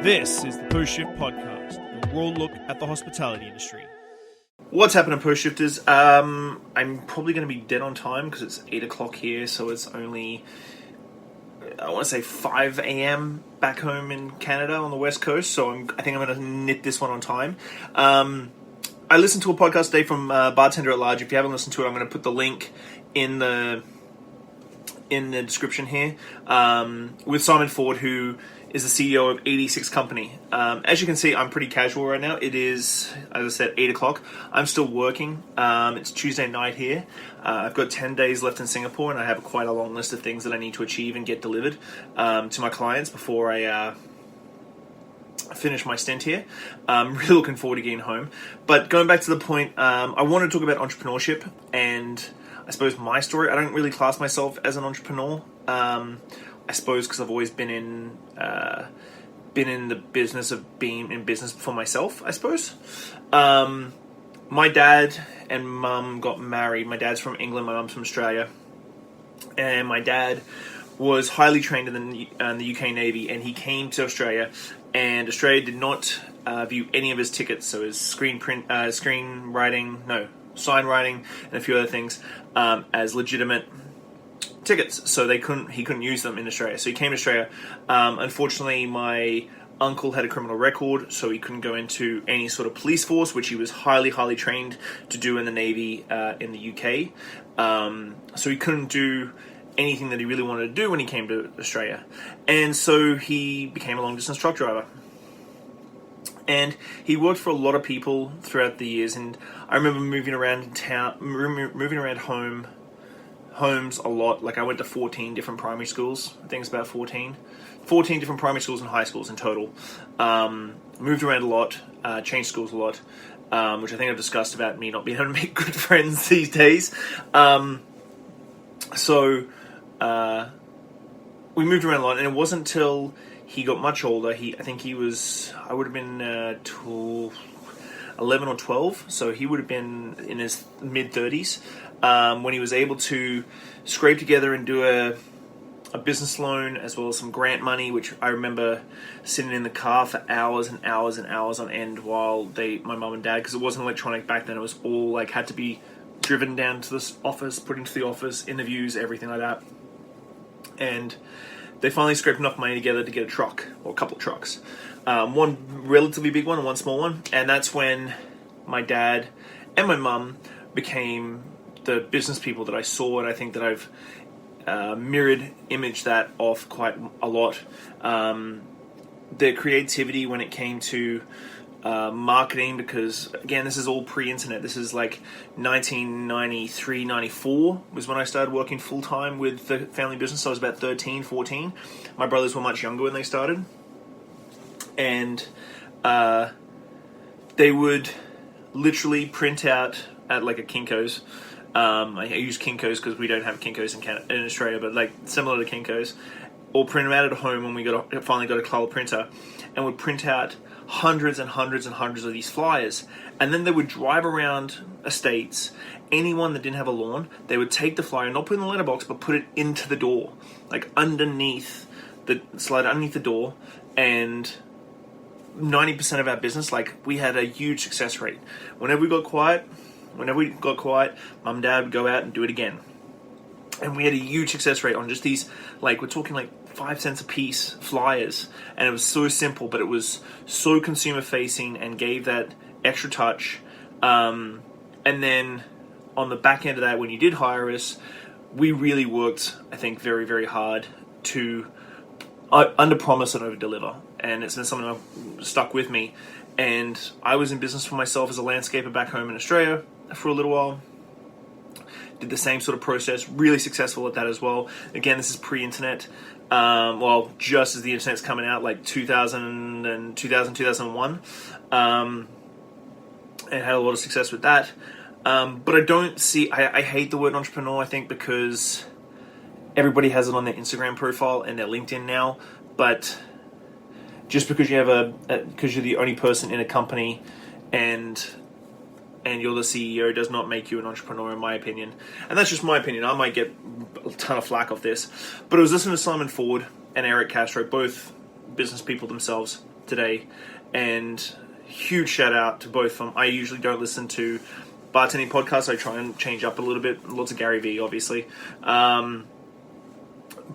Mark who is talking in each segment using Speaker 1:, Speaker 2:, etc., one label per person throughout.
Speaker 1: This is the Post Shift Podcast, your raw look at the hospitality industry.
Speaker 2: What's happening, Post Shifters? I'm probably going to be dead on time because it's 8 o'clock here, so it's only, I want to say 5 a.m. back home in Canada on the West Coast, so I think I'm going to knit this one on time. I listened to a podcast today from Bartender at Large. If you haven't listened to it, I'm going to put the link in the description here, with Simon Ford, who is the CEO of 86 Company. As you can see, I'm pretty casual right now. It is, as I said, 8 o'clock. I'm still working. It's Tuesday night here. I've got 10 days left in Singapore, and I have quite a long list of things that I need to achieve and get delivered to my clients before I finish my stint here. I'm really looking forward to getting home. But going back to the point, I want to talk about entrepreneurship and I suppose my story. I don't really class myself as an entrepreneur. I suppose because I've always been in the business of being in business for myself, I suppose. My dad and mum got married. My dad's from England, my mum's from Australia. And my dad was highly trained in the UK Navy, and he came to Australia, and Australia did not view any of his tickets, so his sign writing, and a few other things, as legitimate tickets, so he couldn't use them in Australia. So he came to Australia. Unfortunately, my uncle had a criminal record, so he couldn't go into any sort of police force, which he was highly trained to do in the Navy in the UK. So he couldn't do anything that he really wanted to do when he came to Australia, and so he became a long distance truck driver. And he worked for a lot of people throughout the years, and I remember moving around homes a lot. Like, I went to 14 different primary schools. I think it's about 14 different primary schools and high schools in total. Moved around a lot, changed schools a lot, which I think I've discussed about me not being able to make good friends these days. So we moved around a lot, and it wasn't until he got much older. I would have been 11 or 12, so he would have been in his mid-30s, when he was able to scrape together and do a business loan as well as some grant money, which I remember sitting in the car for hours and hours and hours on end while my mum and dad, because it wasn't electronic back then, it was all had to be driven down to this office, put into the office, interviews, everything like that. And they finally scraped enough money together to get a truck, or a couple of trucks. One relatively big one and one small one. And that's when my dad and my mum became the business people that I saw, and I think that I've mirrored image that off quite a lot. Their creativity when it came to marketing, because again, this is all pre-internet. This is like 1993, 94 was when I started working full-time with the family business. So I was about 13, 14. My brothers were much younger when they started. And they would literally print out at like a Kinko's. I use Kinko's because we don't have Kinko's in Australia, but like similar to Kinko's. Or print them out at home when we finally got a color printer, and would print out hundreds and hundreds and hundreds of these flyers. And then they would drive around estates. Anyone that didn't have a lawn, they would take the flyer, not put it in the letterbox, but put it into the door, like slide underneath the door. And 90% of our business, we had a huge success rate. Whenever we got quiet, mum and dad would go out and do it again. And we had a huge success rate on just these, we're talking 5 cents a piece flyers. And it was so simple, but it was so consumer facing and gave that extra touch. And then on the back end of that, when you did hire us, we really worked, I think, very, very hard to under promise and over deliver. And it's been something that stuck with me. And I was in business for myself as a landscaper back home in Australia for a little while. Did the same sort of process, really successful at that as well. Again, this is pre-internet. Just as the internet's coming out, 2001. And had a lot of success with that. But I hate the word entrepreneur, I think, because everybody has it on their Instagram profile and their LinkedIn now. But just because you have because you're the only person in a company and you're the CEO does not make you an entrepreneur, in my opinion. And that's just my opinion. I might get a ton of flack off this. But I was listening to Simon Ford and Eric Castro, both business people themselves. today. And huge shout out to both of them. I usually don't listen to bartending podcasts. I try and change up a little bit. Lots of Gary Vee, obviously.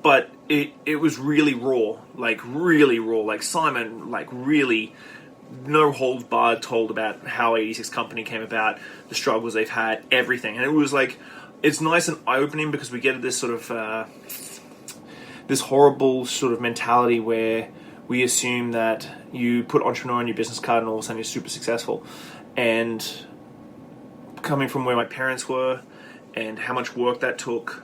Speaker 2: But it was really raw. Like, Simon, like, really no holds barred told about how 86 Company came about, the struggles they've had, everything. And it was like, it's nice and eye-opening because we get this sort of, this horrible sort of mentality where we assume that you put entrepreneur on your business card and all of a sudden you're super successful. And coming from where my parents were and how much work that took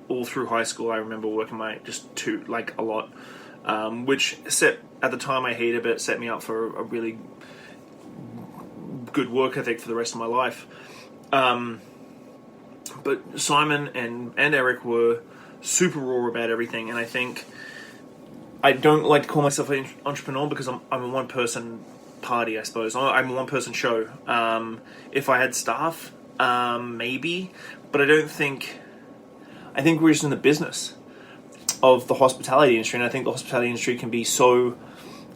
Speaker 2: all through high school, I remember working a lot, which at the time I hated, but it set me up for a really good work ethic for the rest of my life. But Simon and Eric were super raw about everything, and I think I don't like to call myself an entrepreneur because I'm a one-person party, I suppose. I'm a one-person show. If I had staff, maybe, but I think we're just in the business of the hospitality industry, and I think the hospitality industry can be so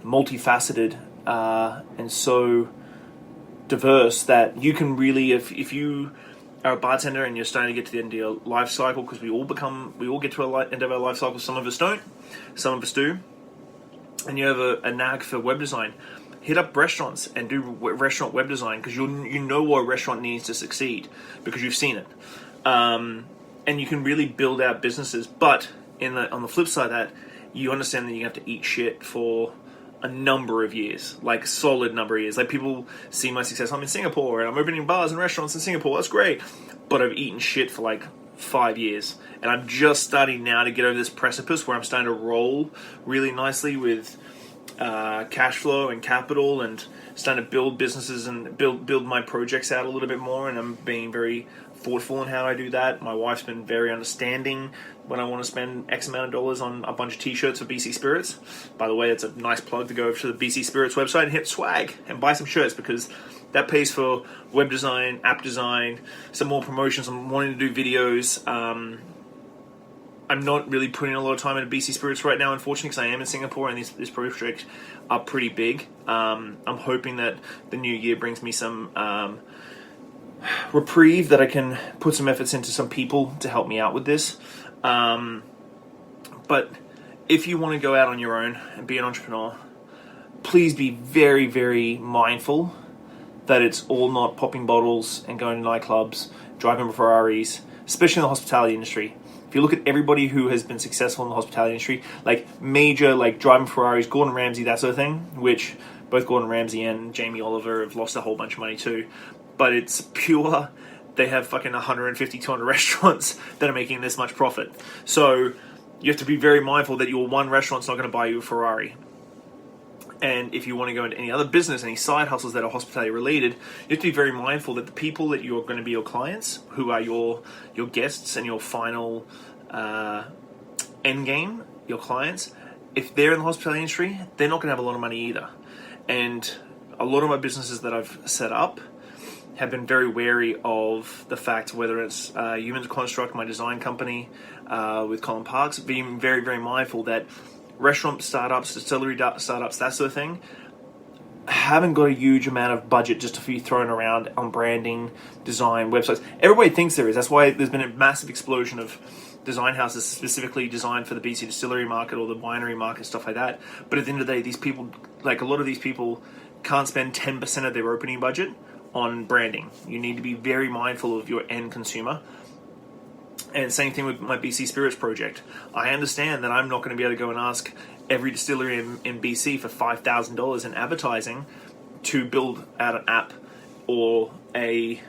Speaker 2: multifaceted and so diverse that you can really, if you are a bartender and you're starting to get to the end of your life cycle, because we all get to the end of our life cycle. Some of us don't, some of us do, and you have a knack for web design. Hit up restaurants and do restaurant web design, because you know what a restaurant needs to succeed because you've seen it, and you can really build out businesses. But on the flip side of that, you understand that you have to eat shit for a number of years, like solid number of years. Like, people see my success. I'm in Singapore and I'm opening bars and restaurants in Singapore. That's great. But I've eaten shit for like 5 years. And I'm just starting now to get over this precipice where I'm starting to roll really nicely with cash flow and capital, and starting to build businesses and build my projects out a little bit more. And I'm being very thoughtful in how I do that. My wife's been very understanding when I want to spend X amount of dollars on a bunch of t-shirts for BC Spirits. By the way, it's a nice plug to go over to the BC Spirits website and hit swag and buy some shirts, because that pays for web design, app design, some more promotions. I'm wanting to do videos. I'm not really putting a lot of time into BC Spirits right now, unfortunately, because I am in Singapore and these projects are pretty big. I'm hoping that the new year brings me some reprieve, that I can put some efforts into some people to help me out with this. But if you want to go out on your own and be an entrepreneur, please be very, very mindful that it's all not popping bottles and going to nightclubs, driving Ferraris, especially in the hospitality industry. If you look at everybody who has been successful in the hospitality industry, like major, like driving Ferraris, Gordon Ramsay, that sort of thing, which both Gordon Ramsay and Jamie Oliver have lost a whole bunch of money too. But it's pure, they have fucking 150, 200 restaurants that are making this much profit. So you have to be very mindful that your one restaurant's not going to buy you a Ferrari. And if you want to go into any other business, any side hustles that are hospitality related, you have to be very mindful that the people that you're going to be your clients, who are your guests and your final end game, your clients, if they're in the hospitality industry, they're not going to have a lot of money either. And a lot of my businesses that I've set up have been very wary of the fact, whether it's Human Construct, my design company with Colin Parks, being very, very mindful that restaurant startups, distillery startups, that sort of thing, haven't got a huge amount of budget just to be thrown around on branding, design, websites. Everybody thinks there is. That's why there's been a massive explosion of design houses specifically designed for the BC distillery market or the winery market, stuff like that. But at the end of the day, these people, like a lot of these people, can't spend 10% of their opening budget on branding. You need to be very mindful of your end consumer. And same thing with my BC Spirits project. I understand that I'm not going to be able to go and ask every distillery in BC for $5,000 in advertising to build out an app or a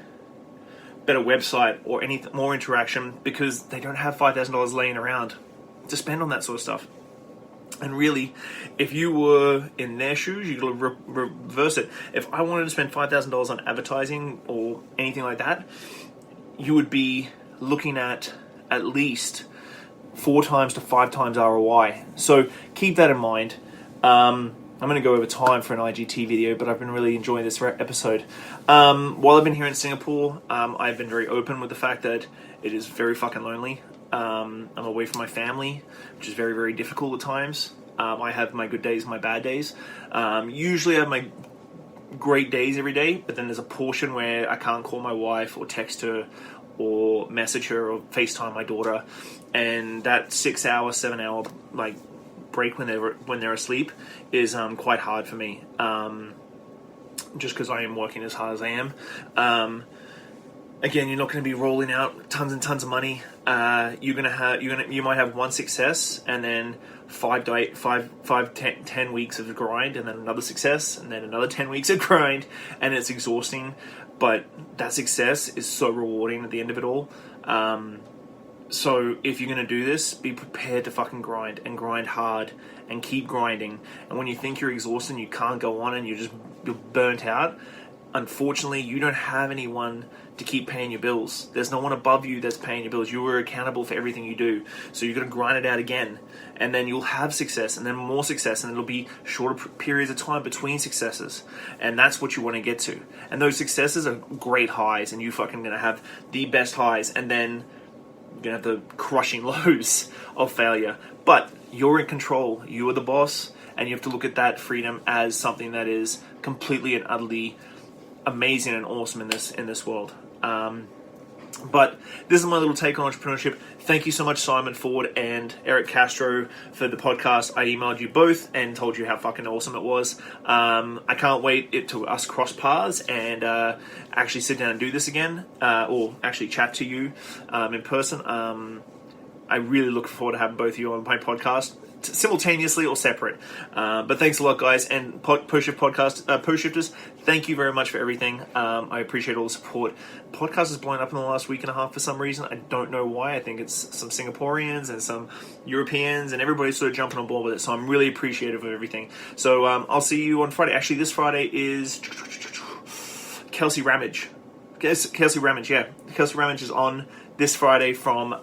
Speaker 2: better website or any more interaction, because they don't have $5,000 laying around to spend on that sort of stuff. And really, if you were in their shoes, you got to reverse it. If I wanted to spend $5,000 on advertising or anything like that, you would be looking at least 4 times to 5 times ROI. So keep that in mind. I'm going to go over time for an IGT video, but I've been really enjoying this episode. While I've been here in Singapore, I've been very open with the fact that it is very fucking lonely. I'm away from my family, which is very, very difficult at times. I have my good days, my bad days. Usually I have my great days every day, but then there's a portion where I can't call my wife or text her or message her or FaceTime my daughter, and that 6 hour, 7 hour like break when they're asleep is quite hard for me. Just because I am working as hard as I am. Again, you're not going to be rolling out tons and tons of money. You might have one success and then 10 weeks of grind, and then another success, and then another 10 weeks of grind, and it's exhausting. But that success is so rewarding at the end of it all. So if you're going to do this, be prepared to fucking grind and grind hard and keep grinding. And when you think you're exhausted and you can't go on and you're burnt out, unfortunately, you don't have anyone to keep paying your bills. There's no one above you that's paying your bills. You are accountable for everything you do. So you're going to grind it out again. And then you'll have success, and then more success, and it'll be shorter periods of time between successes. And that's what you want to get to. And those successes are great highs, and you're fucking going to have the best highs. And then you're going to have the crushing lows of failure. But you're in control. You are the boss, and you have to look at that freedom as something that is completely and utterly amazing and awesome in this world. But this is my little take on entrepreneurship. Thank you so much, Simon Ford and Eric Castro, for the podcast. I emailed you both and told you how fucking awesome it was. I can't wait to us cross paths and actually sit down and do this again, or actually chat to you in person. I really look forward to having both of you on my podcast, simultaneously or separate. But thanks a lot, guys. And Post Shifters, thank you very much for everything. I appreciate all the support. Podcast has blown up in the last week and a half for some reason. I don't know why. I think it's some Singaporeans and some Europeans, and everybody's sort of jumping on board with it. So I'm really appreciative of everything. So I'll see you on Friday. Actually, this Friday is Kelsey Ramage. Kelsey Ramage, yeah. Kelsey Ramage is on this Friday from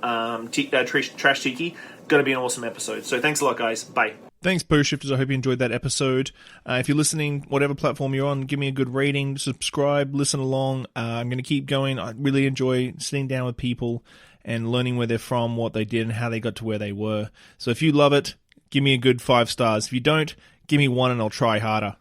Speaker 2: Trash Tiki. Going to be an awesome episode. So thanks a lot, guys. Bye.
Speaker 1: Thanks, Post Shifters. I hope you enjoyed that episode. If you're listening, whatever platform you're on, give me a good rating, subscribe, listen along. I'm going to keep going. I really enjoy sitting down with people and learning where they're from, what they did, and how they got to where they were. So if you love it, give me a good 5 stars. If you don't, give me 1 and I'll try harder.